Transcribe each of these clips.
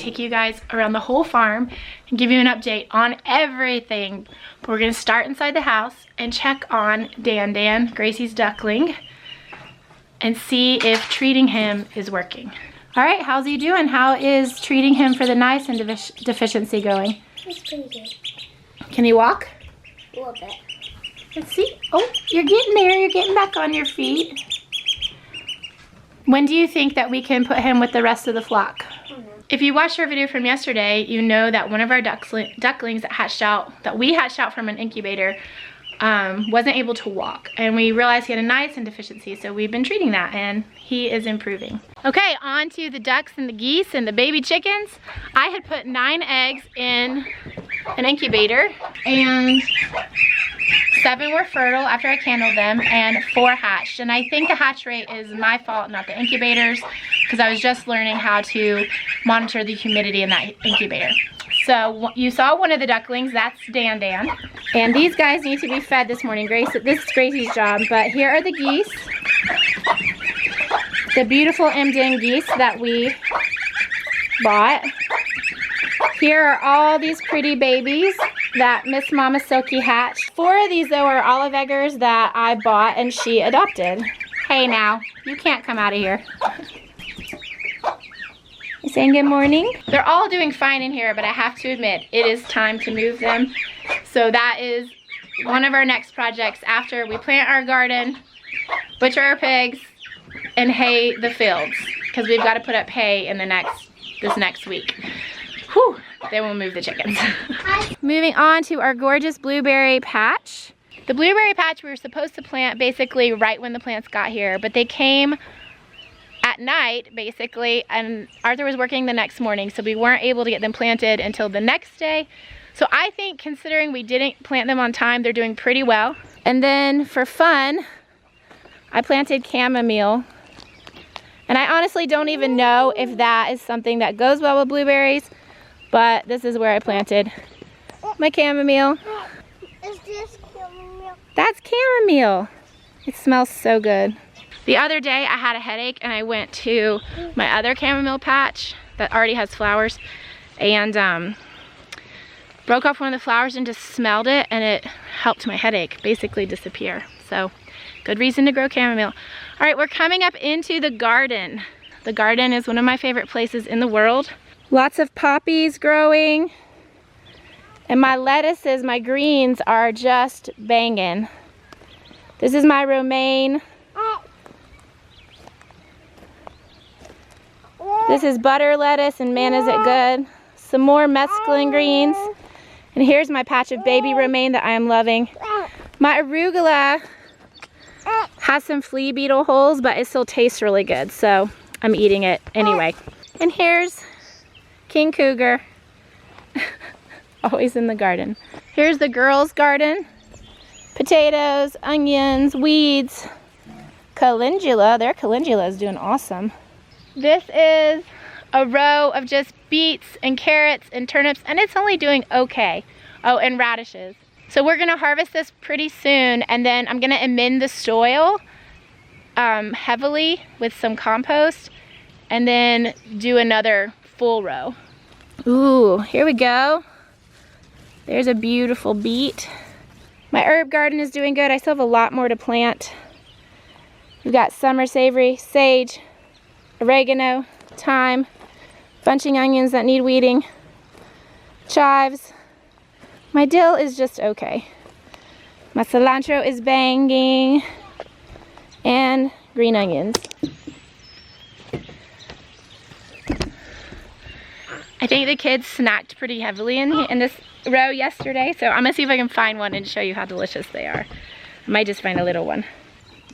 take you guys around the whole farm and give you an update on everything. But we're gonna start inside the house and check on Dan, Gracie's duckling, and see if treating him is working. All right, how's he doing? How is treating him for the niacin deficiency going? It's pretty good. Can he walk? A little bit. Let's see. Oh, you're getting there. You're getting back on your feet. When do you think that we can put him with the rest of the flock? I don't know. If you watched our video from yesterday, you know that one of our ducklings that we hatched out from an incubator wasn't able to walk, and we realized he had a niacin deficiency, so we've been treating that, and he is improving. Okay, on to the ducks and the geese and the baby chickens. I had put 9 eggs in an incubator, and 7 were fertile after I candled them, and 4 hatched. And I think the hatch rate is my fault, not the incubators, because I was just learning how to monitor the humidity in that incubator. So you saw one of the ducklings, that's Dan. And these guys need to be fed this morning. This is Gracie's job, but here are the geese. The beautiful Emden geese that we bought. Here are all these pretty babies that Miss Mama Silky hatched. 4 of these though are olive eggers that I bought and she adopted. Hey now, you can't come out of here. You saying good morning? They're all doing fine in here, but I have to admit, it is time to move them. So that is one of our next projects after we plant our garden, butcher our pigs, and hay the fields. Because we've got to put up hay in this next week. Whew, then we'll move the chickens. Moving on to our gorgeous blueberry patch. The blueberry patch we were supposed to plant basically right when the plants got here, but they came at night basically, and Arthur was working the next morning, so we weren't able to get them planted until the next day. So I think, considering we didn't plant them on time, they're doing pretty well. And then for fun, I planted chamomile. And I honestly don't even know if that is something that goes well with blueberries, but this is where I planted my chamomile. Is this chamomile? That's chamomile. It smells so good. The other day I had a headache and I went to my other chamomile patch that already has flowers and broke off one of the flowers and just smelled it, and it helped my headache basically disappear. So good reason to grow chamomile. All right, we're coming up into the garden. The garden is one of my favorite places in the world. Lots of poppies growing, and my lettuces, my greens are just banging. This is my romaine. This is butter lettuce, and man is it good. Some more mesclun greens. And here's my patch of baby romaine that I am loving. My arugula has some flea beetle holes, but it still tastes really good, so I'm eating it anyway. And here's King Cougar, always in the garden. Here's the girls' garden. Potatoes, onions, weeds, calendula. Their calendula is doing awesome. This is a row of just beets and carrots and turnips, and it's only doing okay. Oh, and radishes. So we're gonna harvest this pretty soon, and then I'm gonna amend the soil heavily with some compost, and then do another full row. Ooh, here we go. There's a beautiful beet. My herb garden is doing good. I still have a lot more to plant. We've got summer savory, sage, oregano, thyme, bunching onions that need weeding, chives. My dill is just okay. My cilantro is banging, and green onions. I think the kids snacked pretty heavily in this row yesterday, so I'm gonna see if I can find one and show you how delicious they are. I might just find a little one.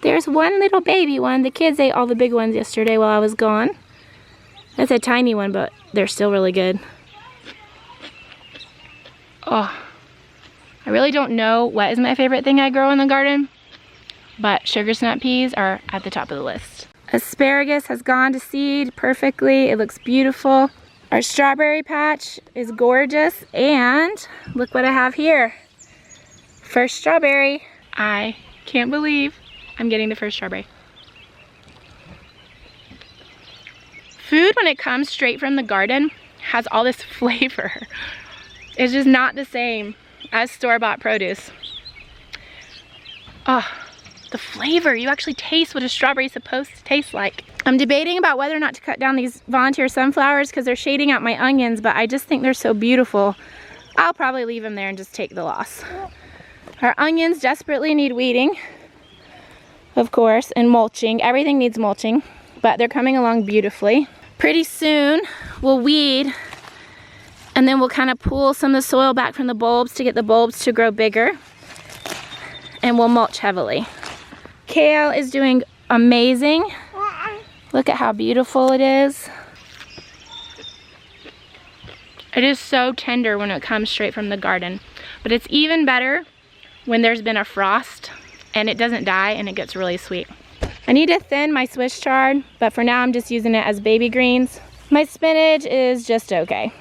There's one little baby one. The kids ate all the big ones yesterday while I was gone. That's a tiny one, but they're still really good. Oh, I really don't know what is my favorite thing I grow in the garden, but sugar snap peas are at the top of the list. Asparagus has gone to seed perfectly. It looks beautiful. Our strawberry patch is gorgeous, and look what I have here. First strawberry. I can't believe I'm getting the first strawberry. Food, when it comes straight from the garden, has all this flavor. It's just not the same as store-bought produce. Oh, the flavor. You actually taste what a strawberry is supposed to taste like. I'm debating about whether or not to cut down these volunteer sunflowers because they're shading out my onions, but I just think they're so beautiful. I'll probably leave them there and just take the loss. Our onions desperately need weeding, of course, and mulching. Everything needs mulching, but they're coming along beautifully. Pretty soon, we'll weed, and then we'll kind of pull some of the soil back from the bulbs to get the bulbs to grow bigger, and we'll mulch heavily. Kale is doing amazing. Look at how beautiful it is. It is so tender when it comes straight from the garden, but it's even better when there's been a frost and it doesn't die and it gets really sweet. I need to thin my Swiss chard, but for now I'm just using it as baby greens. My spinach is just okay.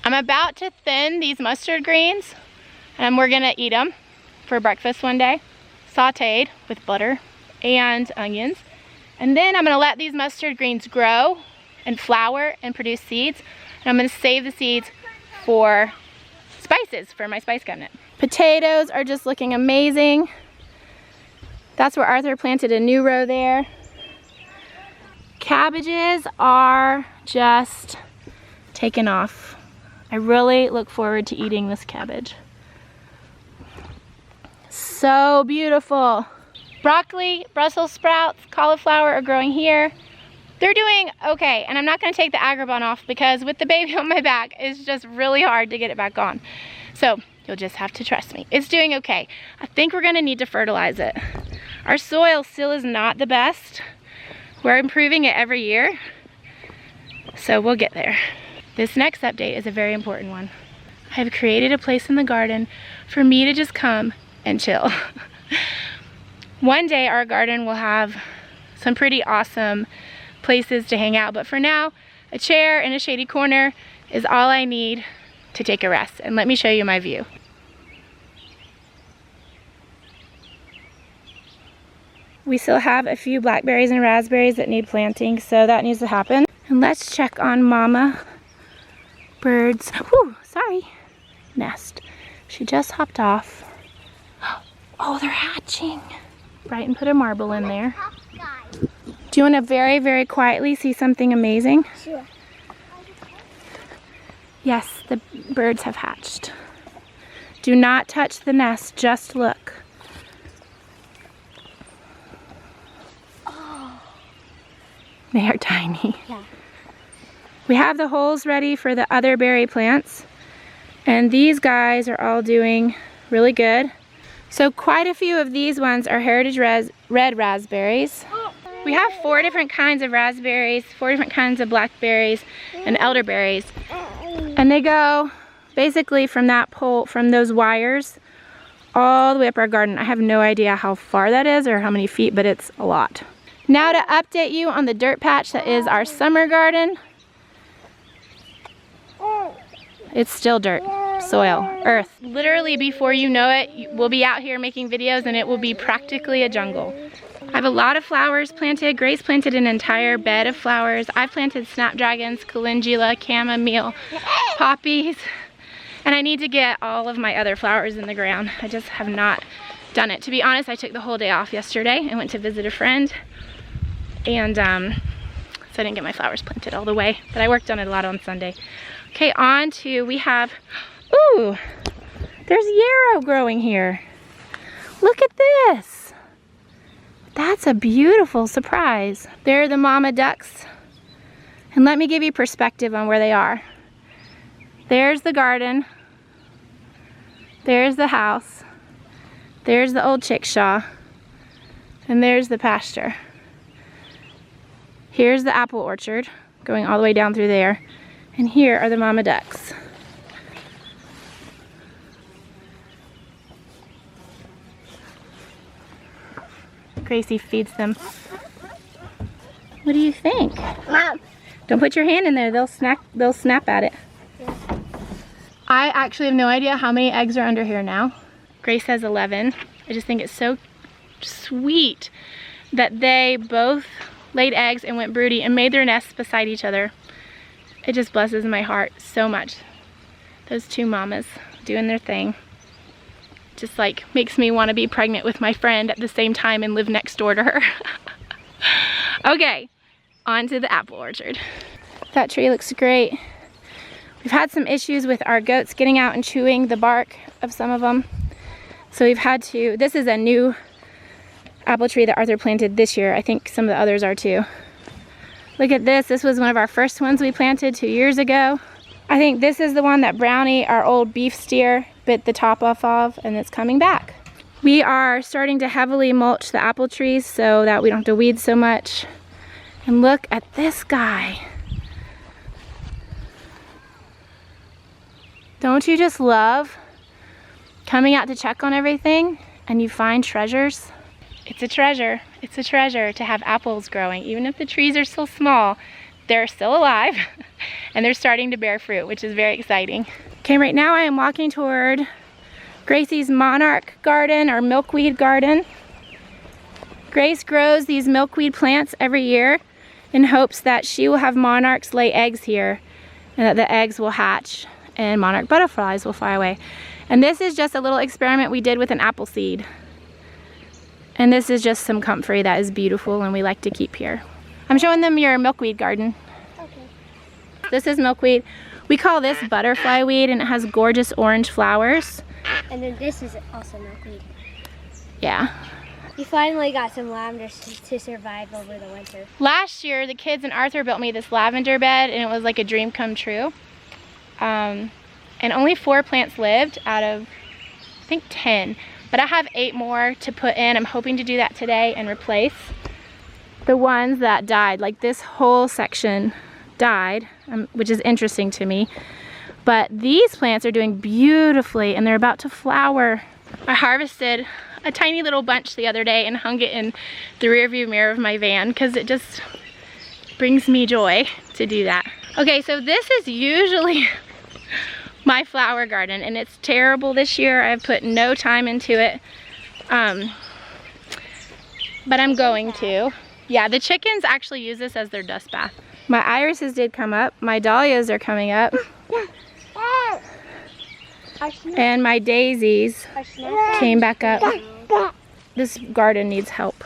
I'm about to thin these mustard greens and we're gonna eat them for breakfast one day, sauteed with butter and onions. And then I'm gonna let these mustard greens grow and flower and produce seeds. And I'm gonna save the seeds for spices for my spice cabinet. Potatoes are just looking amazing. That's where Arthur planted a new row there. Cabbages are just taking off. I really look forward to eating this cabbage. So beautiful. Broccoli, Brussels sprouts, cauliflower are growing here. They're doing okay, and I'm not gonna take the Agribon off because with the baby on my back, it's just really hard to get it back on. So you'll just have to trust me. It's doing okay. I think we're gonna need to fertilize it. Our soil still is not the best. We're improving it every year, so we'll get there. This next update is a very important one. I have created a place in the garden for me to just come and chill. One day our garden will have some pretty awesome places to hang out, but for now, a chair in a shady corner is all I need to take a rest. And let me show you my view. We still have a few blackberries and raspberries that need planting, so that needs to happen. And let's check on Mama Bird's, nest. She just hopped off. Oh, they're hatching. Brighton put a marble in there. Do you want to very, very quietly see something amazing? Sure. Yes, the birds have hatched. Do not touch the nest, just look. Oh. They are tiny. Yeah. We have the holes ready for the other berry plants, and these guys are all doing really good. So quite a few of these ones are heritage red raspberries. We have 4 different kinds of raspberries, 4 different kinds of blackberries and elderberries. And they go basically from that pole, from those wires, all the way up our garden. I have no idea how far that is or how many feet, but it's a lot. Now to update you on the dirt patch that is our summer garden. It's still dirt, soil, earth. Literally before you know it, we'll be out here making videos and it will be practically a jungle. I have a lot of flowers planted. Grace planted an entire bed of flowers. I've planted snapdragons, calendula, chamomile, poppies, and I need to get all of my other flowers in the ground. I just have not done it. To be honest, I took the whole day off yesterday. I went to visit a friend, and so I didn't get my flowers planted all the way, but I worked on it a lot on Sunday. Okay, on to, we have, ooh, there's yarrow growing here. Look at this. That's a beautiful surprise. There are the mama ducks. And let me give you perspective on where they are. There's the garden. There's the house. There's the old chickshaw. And there's the pasture. Here's the apple orchard going all the way down through there. And here are the mama ducks. Gracie feeds them. What do you think? Mom. Don't put your hand in there, they'll snap at it. I actually have no idea how many eggs are under here now. Grace has 11. I just think it's so sweet that they both laid eggs and went broody and made their nests beside each other. It just blesses my heart so much. Those two mamas doing their thing. Just like makes me want to be pregnant with my friend at the same time and live next door to her. Okay, on to the apple orchard. That tree looks great. We've had some issues with our goats getting out and chewing the bark of some of them. So we've had to, this is a new apple tree that Arthur planted this year. I think some of the others are too. Look at this. This was one of our first ones we planted 2 years ago. I think this is the one that Brownie, our old beef steer, bit the top off of, and it's coming back. We are starting to heavily mulch the apple trees so that we don't have to weed so much. And look at this guy. Don't you just love coming out to check on everything and you find treasures? It's a treasure. It's a treasure to have apples growing. Even if the trees are still small, they're still alive and they're starting to bear fruit, which is very exciting. Okay, right now I am walking toward Gracie's monarch garden or milkweed garden. Grace grows these milkweed plants every year in hopes that she will have monarchs lay eggs here and that the eggs will hatch and monarch butterflies will fly away. And this is just a little experiment we did with an apple seed. And this is just some comfrey that is beautiful and we like to keep here. I'm showing them your milkweed garden. Okay. This is milkweed. We call this butterfly weed and it has gorgeous orange flowers. And then this is also milkweed. Yeah. You finally got some lavender to survive over the winter. Last year, the kids and Arthur built me this lavender bed and it was like a dream come true. And only 4 plants lived out of, I think 10. But I have 8 more to put in. I'm hoping to do that today and replace the ones that died. Like this whole section died, which is interesting to me. But these plants are doing beautifully and they're about to flower. I harvested a tiny little bunch the other day and hung it in the rearview mirror of my van because it just brings me joy to do that. Okay, so this is usually my flower garden and it's terrible this year. I've put no time into it, but I'm going to. Yeah, the chickens actually use this as their dust bath. My irises did come up. My dahlias are coming up. And my daisies came back up. This garden needs help.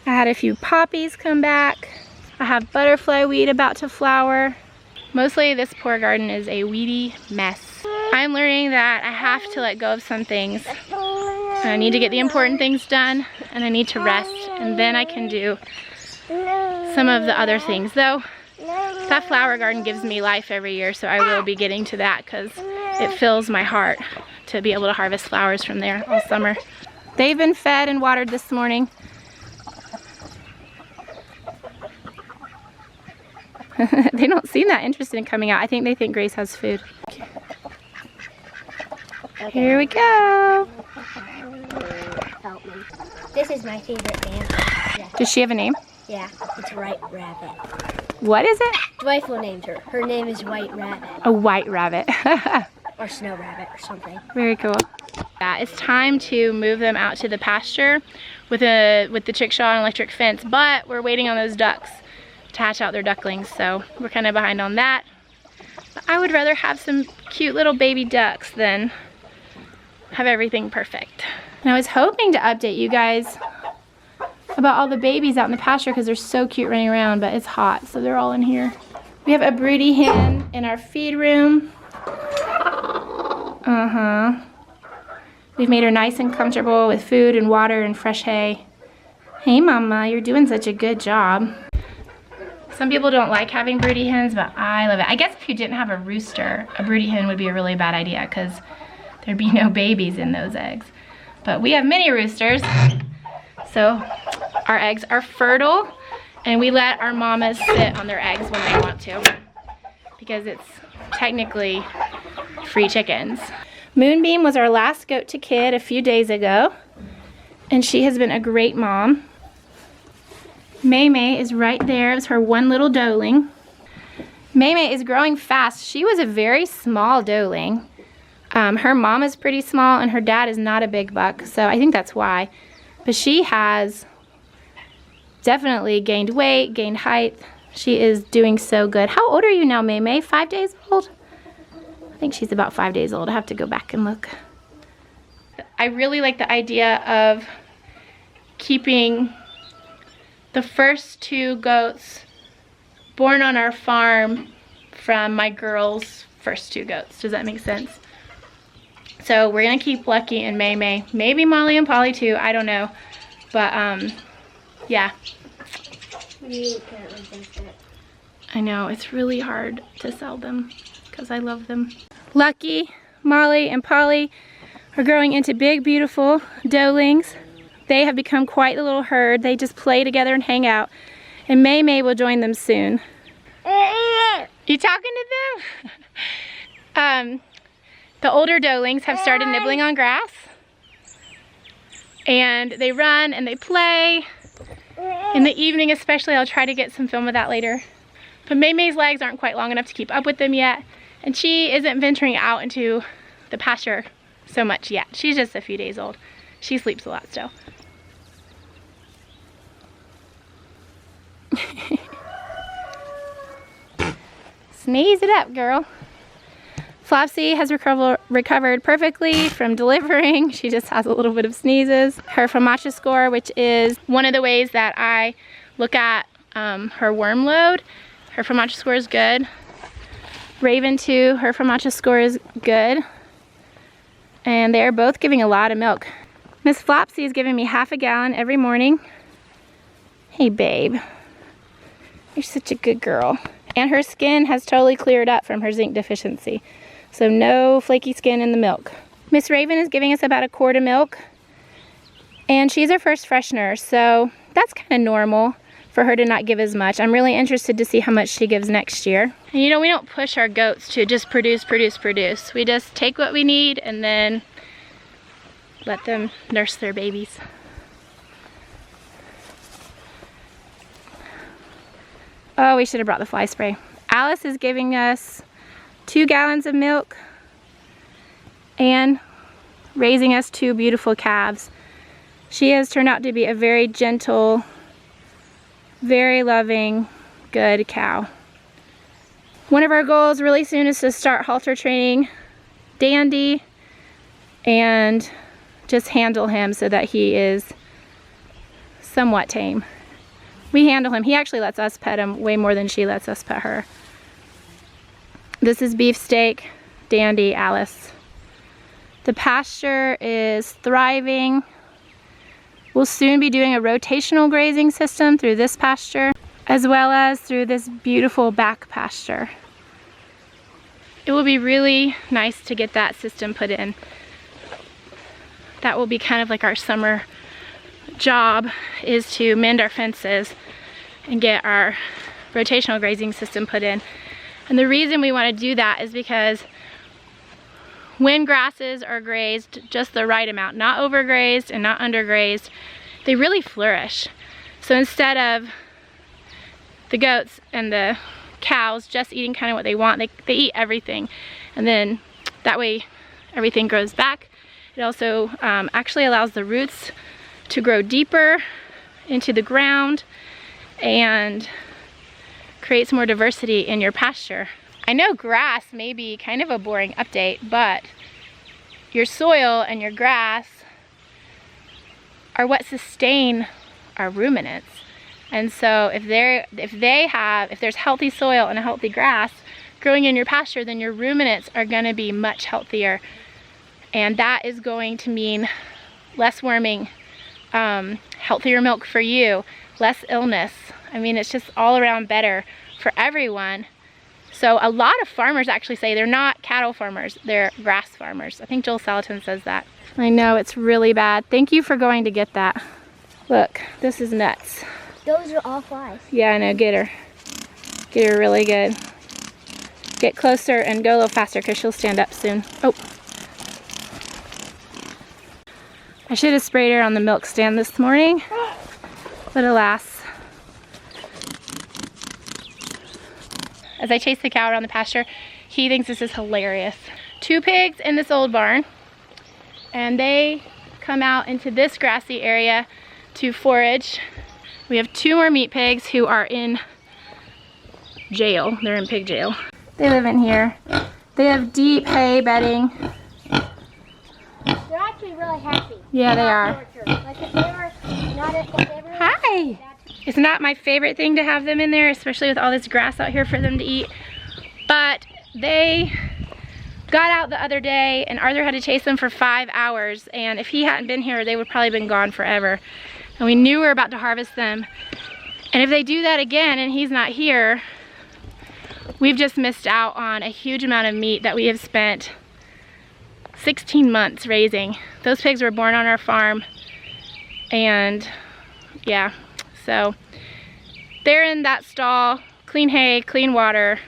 I had a few poppies come back. I have butterfly weed about to flower. Mostly this poor garden is a weedy mess. I'm learning that I have to let go of some things. I need to get the important things done and I need to rest and then I can do some of the other things. Though that flower garden gives me life every year, so I will be getting to that because it fills my heart to be able to harvest flowers from there all summer. They've been fed and watered this morning. They don't seem that interested in coming out. I think they think Grace has food. Okay. Here we go. Help me. This is my favorite band. Yeah. Does she have a name? Yeah, it's White Rabbit. What is it? Dwightle named her. Her name is White Rabbit. A white rabbit. Or Snow Rabbit or something. Very cool. Yeah, it's time to move them out to the pasture with the chickshaw and electric fence, but we're waiting on those ducks to hatch out their ducklings, so we're kind of behind on that. But I would rather have some cute little baby ducks than have everything perfect. And I was hoping to update you guys about all the babies out in the pasture because they're so cute running around, but it's hot, so they're all in here. We have a broody hen in our feed room. We've made her nice and comfortable with food and water and fresh hay. Hey mama, you're doing such a good job. Some people don't like having broody hens, but I love it. I guess if you didn't have a rooster, a broody hen would be a really bad idea because there'd be no babies in those eggs. But we have mini roosters, so our eggs are fertile and we let our mamas sit on their eggs when they want to because it's technically free chickens. Moonbeam was our last goat to kid a few days ago and she has been a great mom. May May is right there. It was her one little doeling. May May is growing fast. She was a very small doeling. Her mom is pretty small and her dad is not a big buck, so I think that's why. But she has definitely gained weight, gained height. She is doing so good. How old are you now, May May? 5 days old? I think she's about 5 days old. I have to go back and look. I really like the idea of keeping the first 2 goats born on our farm from my girls' first 2 goats. Does that make sense? So we're gonna keep Lucky and May May. Maybe Molly and Polly too, I don't know. But yeah. You can't resist it. I know, it's really hard to sell them because I love them. Lucky, Molly, and Polly are growing into big, beautiful doelings. They have become quite the little herd. They just play together and hang out. And May May will join them soon. You talking to them? The older doelings have started nibbling on grass. And they run and they play. In the evening especially, I'll try to get some film of that later. But May May's legs aren't quite long enough to keep up with them yet. And she isn't venturing out into the pasture so much yet. She's just a few days old. She sleeps a lot still. Sneeze it up, girl. Flopsy has recovered perfectly from delivering. She just has a little bit of sneezes. Her FOMACHA score, which is one of the ways that I look at her worm load, her FOMACHA score is good. Raven too, her FOMACHA score is good. And they're both giving a lot of milk. Miss Flopsy is giving me half a gallon every morning. Hey babe, you're such a good girl. And her skin has totally cleared up from her zinc deficiency. So no flaky skin in the milk. Miss Raven is giving us about a quart of milk. And she's her first freshener, so that's kind of normal for her to not give as much. I'm really interested to see how much she gives next year. And you know, we don't push our goats to just produce. We just take what we need and then let them nurse their babies. Oh, we should have brought the fly spray. Alice is giving us 2 gallons of milk and raising us 2 beautiful calves. She has turned out to be a very gentle, very loving, good cow. One of our goals really soon is to start halter training Dandy and just handle him so that he is somewhat tame. We handle him. He actually lets us pet him way more than she lets us pet her. This is Beefsteak, Dandy, Alice. The pasture is thriving. We'll soon be doing a rotational grazing system through this pasture, as well as through this beautiful back pasture. It will be really nice to get that system put in. That will be kind of like our summer job, is to mend our fences and get our rotational grazing system put in. And the reason we want to do that is because when grasses are grazed just the right amount, not overgrazed and not undergrazed, they really flourish. So instead of the goats and the cows just eating kind of what they want, they eat everything. And then that way everything grows back. It also actually allows the roots to grow deeper into the ground and creates more diversity in your pasture. I know grass may be kind of a boring update, but your soil and your grass are what sustain our ruminants. And so if there's healthy soil and a healthy grass growing in your pasture, then your ruminants are going to be much healthier. And that is going to mean less worming, healthier milk for you, less illness. I mean, it's just all around better for everyone. So a lot of farmers actually say they're not cattle farmers, they're grass farmers. I think Joel Salatin says that. I know, it's really bad. Thank you for going to get that. Look, this is nuts. Those are all flies. Yeah, I know, get her. Get her really good. Get closer and go a little faster because she'll stand up soon. Oh. I should have sprayed her on the milk stand this morning, but alas. As I chase the cow around the pasture, he thinks this is hilarious. 2 pigs in this old barn, and they come out into this grassy area to forage. We have 2 more meat pigs who are in jail. They're in pig jail. They live in here. They have deep hay bedding. They're actually really happy. Yeah, they are. Like if they were not if they were. Hi! It's not my favorite thing to have them in there, especially with all this grass out here for them to eat. But they got out the other day and Arthur had to chase them for 5 hours. And if he hadn't been here, they would probably been gone forever. And we knew we were about to harvest them. And if they do that again and he's not here, we've just missed out on a huge amount of meat that we have spent 16 months raising. Those pigs were born on our farm. And yeah, so they're in that stall, clean hay, clean water.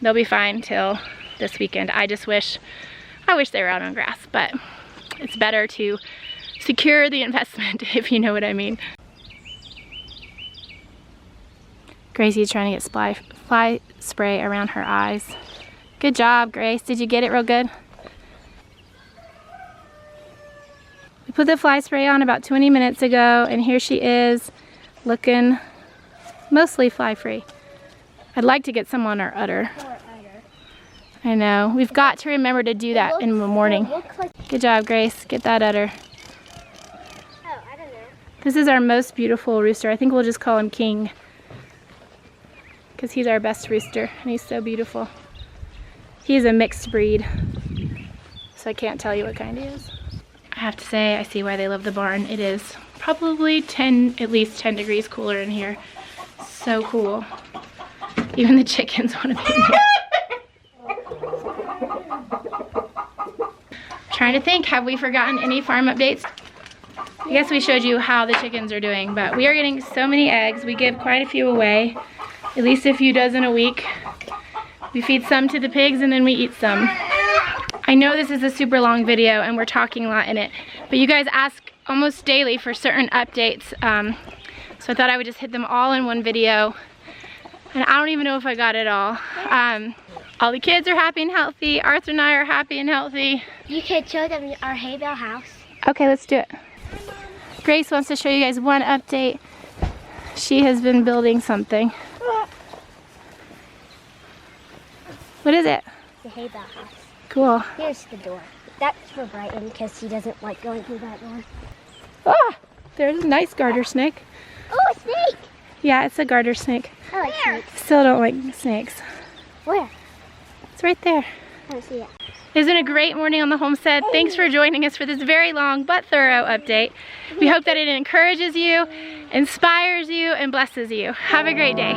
They'll be fine till this weekend. I wish they were out on grass, but it's better to secure the investment, if you know what I mean. Gracie's trying to get fly spray around her eyes. Good job, Grace. Did you get it real good? We put the fly spray on about 20 minutes ago, and here she is looking mostly fly free. I'd like to get some on our udder. I know. We've got to remember to do that in the morning. Good job, Grace. Get that udder. Oh, I don't know. This is our most beautiful rooster. I think we'll just call him King, because he's our best rooster, and he's so beautiful. He's a mixed breed, so I can't tell you what kind he is. I have to say, I see why they love the barn. It is probably at least 10 degrees cooler in here. So cool. Even the chickens want to be in here. Trying to think, have we forgotten any farm updates? I guess we showed you how the chickens are doing, but we are getting so many eggs. We give quite a few away, at least a few dozen a week. We feed some to the pigs and then we eat some. I know this is a super long video and we're talking a lot in it, but you guys ask almost daily for certain updates, so I thought I would just hit them all in one video. And I don't even know if I got it all. All the kids are happy and healthy. Arthur and I are happy and healthy. You could show them our hay bale house. Okay, let's do it. Grace wants to show you guys one update. She has been building something. What is it? The hay bale house. Cool. Here's the door. That's for Brighton because he doesn't like going through that door. Ah, there's a nice garter snake. Oh, a snake! Yeah, it's a garter snake. I like snakes. Still don't like snakes. Where? It's right there. I don't see it. It's been a great morning on the homestead. Thanks for joining us for this very long but thorough update. We hope that it encourages you, inspires you, and blesses you. Have a great day.